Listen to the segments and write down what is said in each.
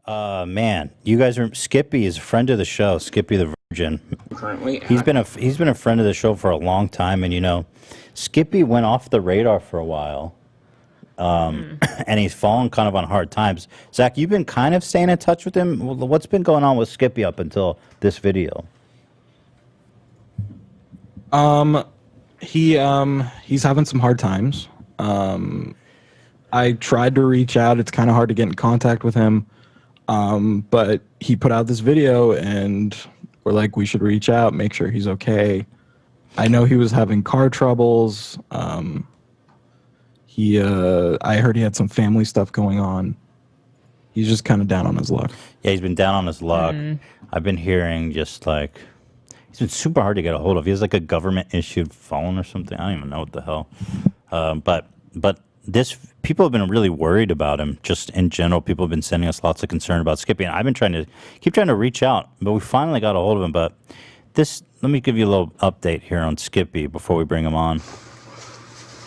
Man, you guys are Skippy is a friend of the show. Skippy the Virgin. Currently, he's been a friend of the show for a long time, and you know, Skippy went off the radar for a while, and he's fallen kind of on hard times. Zach, you've been kind of staying in touch with him. What's been going on with Skippy up until this video? He's having some hard times. I tried to reach out. It's kind of hard to get in contact with him. But he put out this video and we're like, we should reach out, make sure he's okay. I know he was having car troubles. I heard he had some family stuff going on. He's just kind of down on his luck. Yeah, he's been down on his luck. I've been hearing just like, he's been super hard to get a hold of. He has like a government issued phone or something. I don't even know what the hell. But this, people have been really worried about him just in general. People have been sending us lots of concern about Skippy, and I've been trying to reach out, but we finally got a hold of him. But this, let me give you a little update here on Skippy before we bring him on.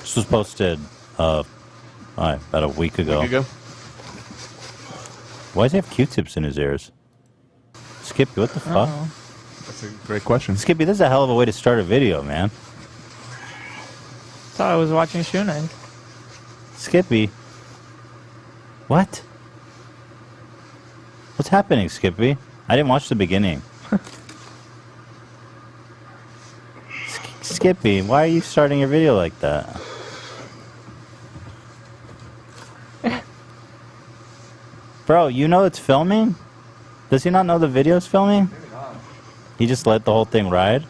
This was posted about a week ago. Why does he have Q-tips in his ears? Skippy, what the fuck? That's a great question. Skippy, this is a hell of a way to start a video, man. Thought I was watching Shoe Night. Skippy. What? What's happening, Skippy? I didn't watch the beginning. Skippy, why are you starting your video like that? Bro, you know it's filming? Does he not know the video's filming? Maybe not. He just let the whole thing ride?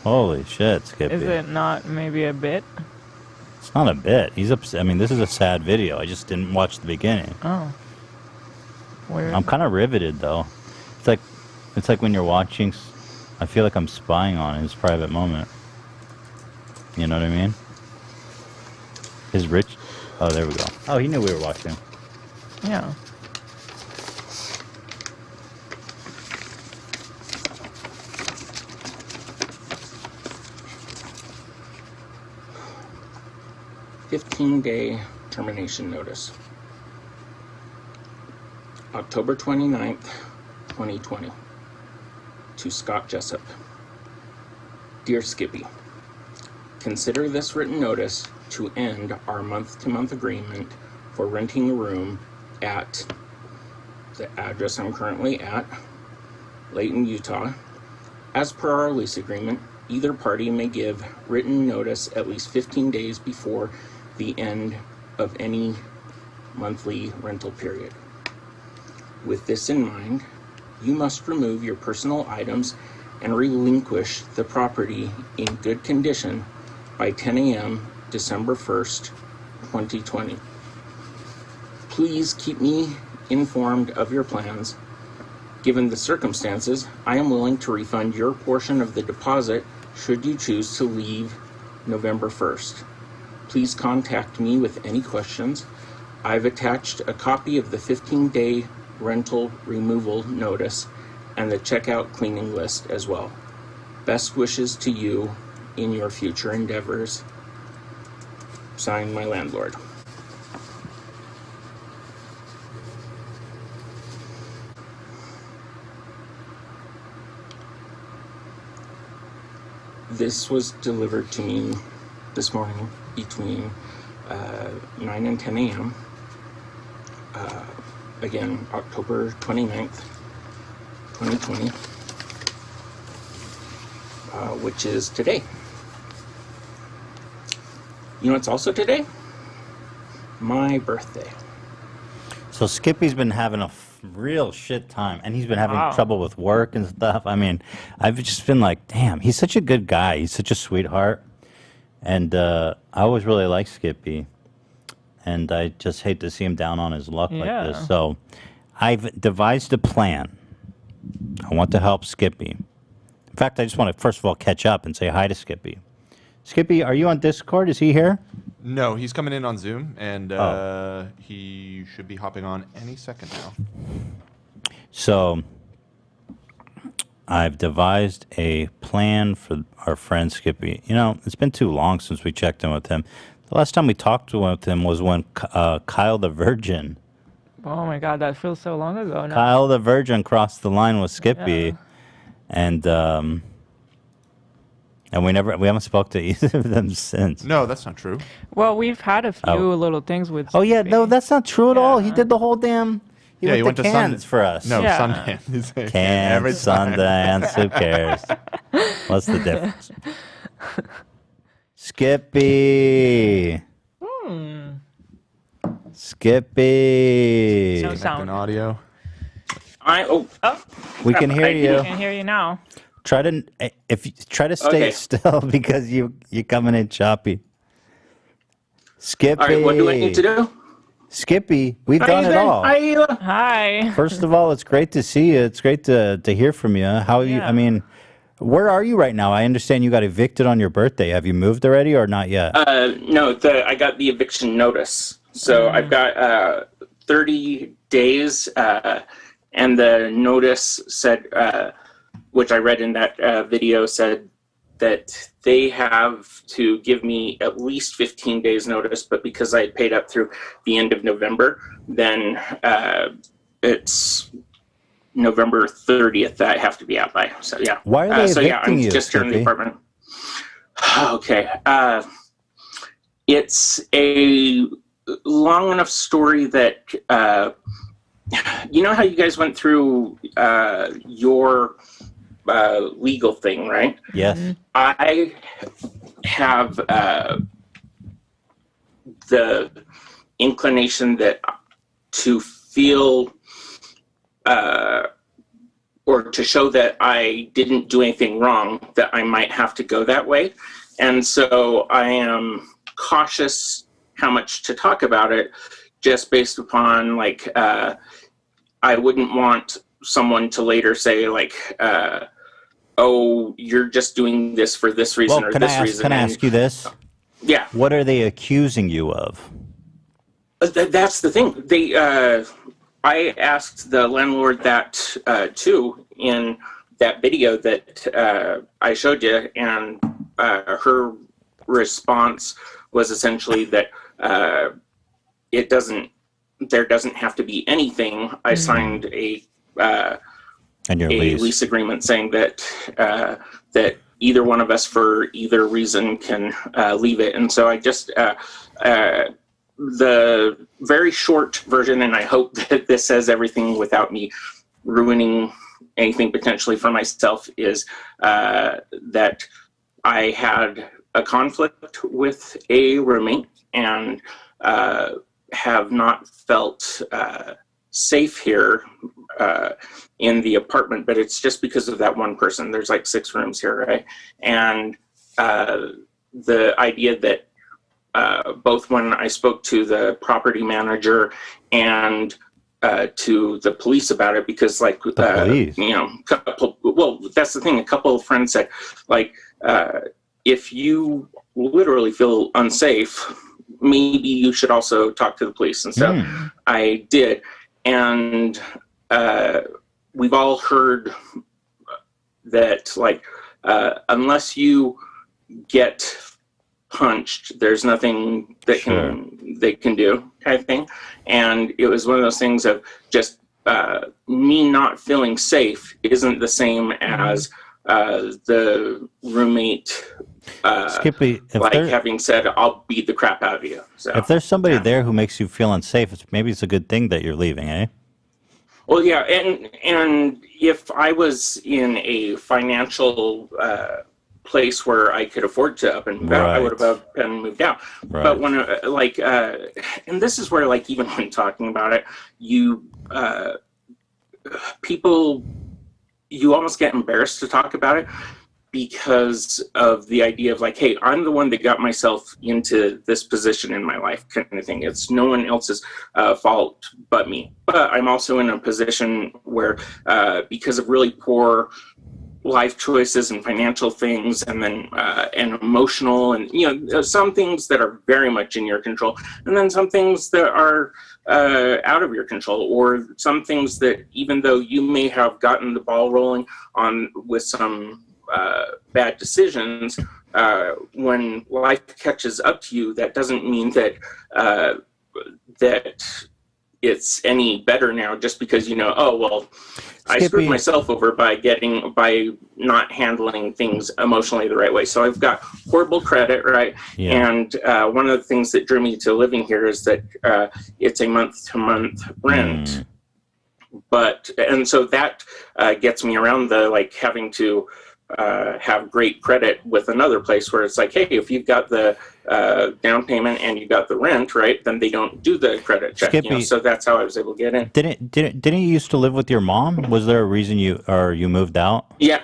Holy shit, Skippy. Is it not maybe a bit? It's not a bit. He's upset. I mean, this is a sad video. I just didn't watch the beginning. Oh. Weird. I'm kind of riveted, though. It's like when you're watching, I feel like I'm spying on his private moment. You know what I mean? His rich... Oh, there we go. Oh, he knew we were watching. Yeah. "15-day termination notice. October 29th, 2020. To Scott Jessup. Dear Skippy, consider this written notice to end our month-to-month agreement for renting a room at the address I'm currently at, Layton, Utah. As per our lease agreement, either party may give written notice at least 15 days before the end of any monthly rental period. With this in mind, you must remove your personal items and relinquish the property in good condition by 10 a.m. December 1st, 2020. Please keep me informed of your plans. Given the circumstances, I am willing to refund your portion of the deposit should you choose to leave November 1st. Please contact me with any questions. I've attached a copy of the 15-day rental removal notice and the checkout cleaning list as well. Best wishes to you in your future endeavors. Signed, my landlord." This was delivered to me this morning between 9 and 10 a.m. Again, October 29th, 2020, which is today. You know, it's also today? My birthday. So Skippy's been having a real shit time, and he's been having trouble with work and stuff. I mean, I've just been like, damn, he's such a good guy. He's such a sweetheart. And I always really liked Skippy. And I just hate to see him down on his luck like this. So I've devised a plan. I want to help Skippy. In fact, I just want to, first of all, catch up and say hi to Skippy. Skippy, are you on Discord? Is he here? No, he's coming in on Zoom, and he should be hopping on any second now. So I've devised a plan for our friend Skippy. You know, it's been too long since we checked in with him. The last time we talked with him was when Kyle the Virgin Oh my God, that feels so long ago now. Kyle the Virgin crossed the line with Skippy, Yeah. and we haven't spoke to either of them since. No, that's not true. Well, we've had a few Oh. little things with. Oh yeah, no, Skippy. that's not true at all. He Yeah. did the whole damn. He He went to Cannes for us. No, Yeah. Sundance. He's saying Cannes, every time. Sundance, who cares? What's the difference? Skippy. Skippy. No Connecting sound. audio. Oh, We can hear I I you. can hear you now. Try to stay Okay. still because you're coming in choppy. Skippy. All right, what do I need to do? Skippy, we've done it Ben. all. Hi. First of all, it's great to see you. It's great to hear from you. How you? Yeah. I mean, where are you right now? I understand you got evicted on your birthday. Have you moved already or not yet? No, I got the eviction notice. So I've got 30 days, and the notice said, which I read in that video, said that they have to give me at least 15 days notice, but because I had paid up through the end of November, then it's November 30th that I have to be out by. So yeah. Why are they so yeah, I'm evicting you, just here in the Skippy? apartment. Okay. It's a long enough story that you know how you guys went through your legal thing, right? Yes. I have the inclination that to feel or to show that I didn't do anything wrong, that I might have to go that way. And so I am cautious how much to talk about it, just based upon like, I wouldn't want someone to later say like, oh, you're just doing this for this reason Well, or can this I ask? reason. Can I And- ask you this? Yeah, What are they accusing you of? that's the thing. I asked the landlord that too in that video that I showed you, and her response was essentially that there doesn't have to be anything. I signed a And your lease. lease agreement saying that that either one of us for either reason can leave it. And so I just the very short version, and I hope that this says everything without me ruining anything potentially for myself, is that I had a conflict with a roommate and have not felt safe here in the apartment, but it's just because of that one person. There's like 6 rooms here, right? And the idea that both when I spoke to the property manager and to the police about it, because like, police? you know, well, that's the thing. A couple of friends said, like, if you literally feel unsafe, maybe you should also talk to the police. And so I did. And we've all heard that, like, unless you get punched, there's nothing that they can do, kind of thing. And it was one of those things of just me not feeling safe isn't the same as the roommate Skippy, like having said, I'll beat the crap out of you. So if there's somebody there who makes you feel unsafe, maybe it's a good thing that you're leaving, eh? Well, yeah, and if I was in a financial place where I could afford to up and move out, I would have up and moved out. Right. But when like, and this is where, like, even when talking about it, you people, you almost get embarrassed to talk about it because of the idea of like, hey, I'm the one that got myself into this position in my life, kind of thing. It's no one else's fault but me. But I'm also in a position where because of really poor life choices and financial things, and then and emotional, and you know, some things that are very much in your control, and then some things that are out of your control, or some things that even though you may have gotten the ball rolling on with some bad decisions, when life catches up to you, that doesn't mean that that it's any better now, just because oh, well, I Skippy. screwed myself over by not handling things emotionally the right way. So I've got horrible credit, right? Yeah. And one of the things that drew me to living here is that it's a month-to-month rent. And so that gets me around the having to have great credit with another place, where it's like, hey, if you've got the down payment and you got the rent, right, then they don't do the credit check. Skippy, so that's how I was able to get in. Didn't you used to live with your mom? Was there a reason you moved out? Yeah.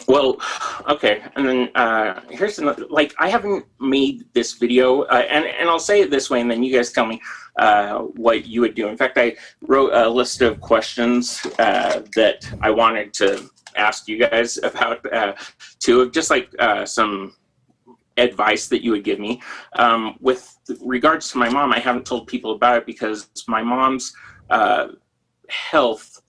Well, okay, and then here's another. I haven't made this video, and I'll say it this way, and then you guys tell me what you would do. In fact, I wrote a list of questions that I wanted to ask you guys about, too, just some advice that you would give me. With regards to my mom, I haven't told people about it because my mom's health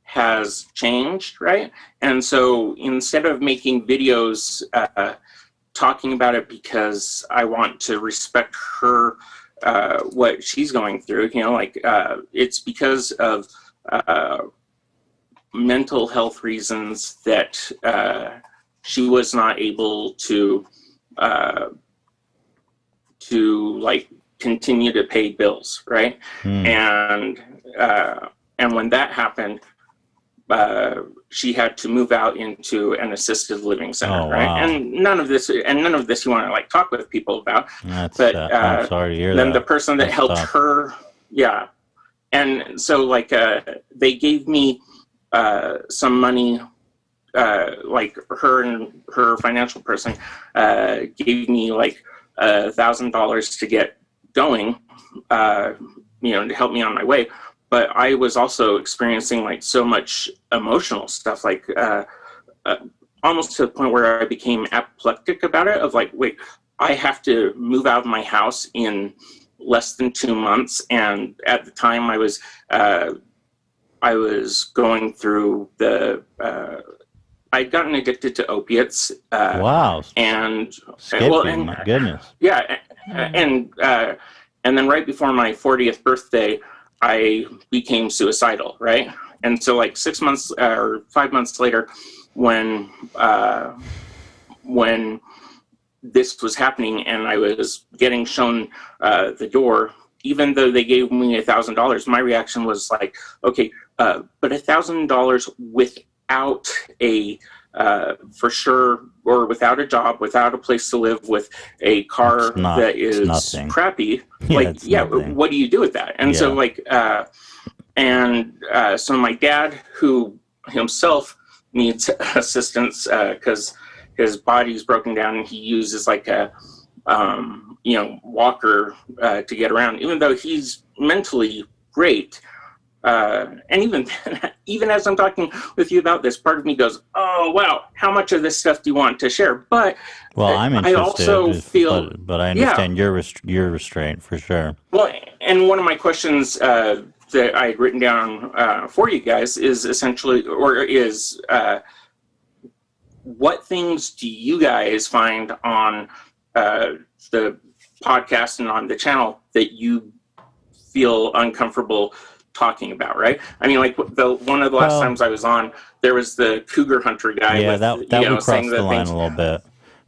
has changed, right? And so instead of making videos talking about it because I want to respect her, what she's going through, it's because of mental health reasons that she was not able to continue to pay bills, right? And when that happened, she had to move out into an assisted living center, right? Wow. And none of this you want to talk with people about. I'm sorry to hear then that. the person that That's helped tough. her, yeah. And so they gave me some money, her and her financial person gave me $1,000 to get going, to help me on my way. But I was also experiencing so much emotional stuff, almost to the point where I became apoplectic about it, of wait, I have to move out of my house in less than 2 months. And at the time I was going through I'd gotten addicted to opiates. Wow. And Skippy, my goodness. Yeah. And then right before my 40th birthday, I became suicidal, right? And so 6 months or 5 months later, when this was happening and I was getting shown the door, even though they gave me $1,000, my reaction was okay, but $1,000 without a for sure, or without a job, without a place to live, with a car that is crappy. Nothing. What do you do with that? And so so my dad, who himself needs assistance because his body's broken down, and he uses a walker to get around, even though he's mentally great. And even as I'm talking with you about this, part of me goes, oh, wow, how much of this stuff do you want to share? But I'm interested. I also feel, but I understand your restraint for sure. Well, and one of my questions that I had written down for you guys is essentially, what things do you guys find on the podcast and on the channel that you feel uncomfortable talking about, right? I mean, one of the last times I was on, there was the cougar hunter guy. Yeah, that would cross the line a little bit.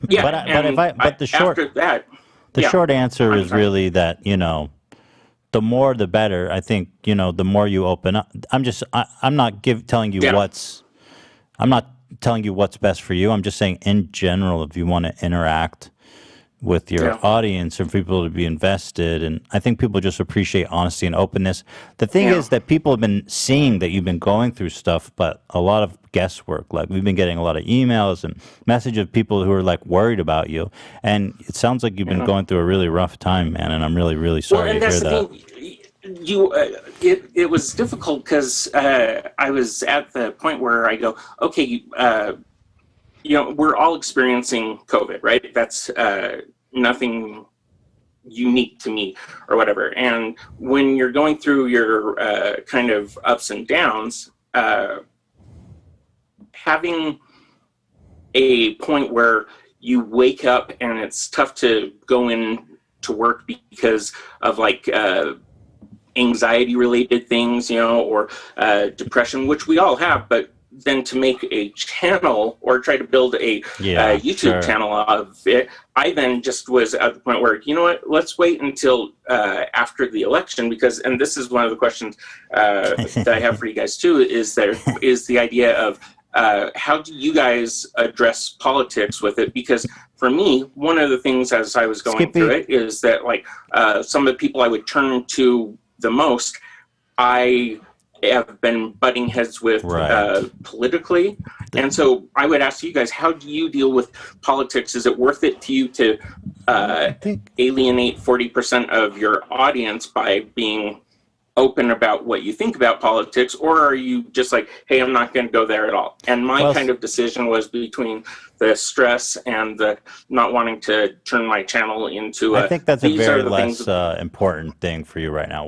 Yeah, but the short answer is really that the more the better. I think the more you open up. I'm not telling you I'm not telling you what's best for you. I'm just saying in general, if you want to interact with your audience and for people to be invested. And I think people just appreciate honesty and openness. The thing is that people have been seeing that you've been going through stuff, but a lot of guesswork. We've been getting a lot of emails and messages of people who are worried about you. And it sounds like you've been going through a really rough time, man. And I'm really, really sorry to hear that. It was difficult because I was at the point where I go, okay, we're all experiencing COVID, right? That's nothing unique to me or whatever. And when you're going through your kind of ups and downs, having a point where you wake up and it's tough to go in to work because of anxiety-related things, or depression, which we all have, but then to make a channel or try to build a YouTube channel out of it, I then just was at the point where, you know what, let's wait until after the election, because, and this is one of the questions that I have for you guys too, is the idea of how do you guys address politics with it? Because for me, one of the things as I was going through it is that, like, some of the people I would turn to the most, I have been butting heads with politically. And so I would ask you guys, how do you deal with politics? Is it worth it to you to alienate 40% of your audience by being open about what you think about politics, or are you just like, hey, I'm not going to go there at all? And my kind of decision was between the stress and the not wanting to turn my channel into I think that's a very less important thing for you right now.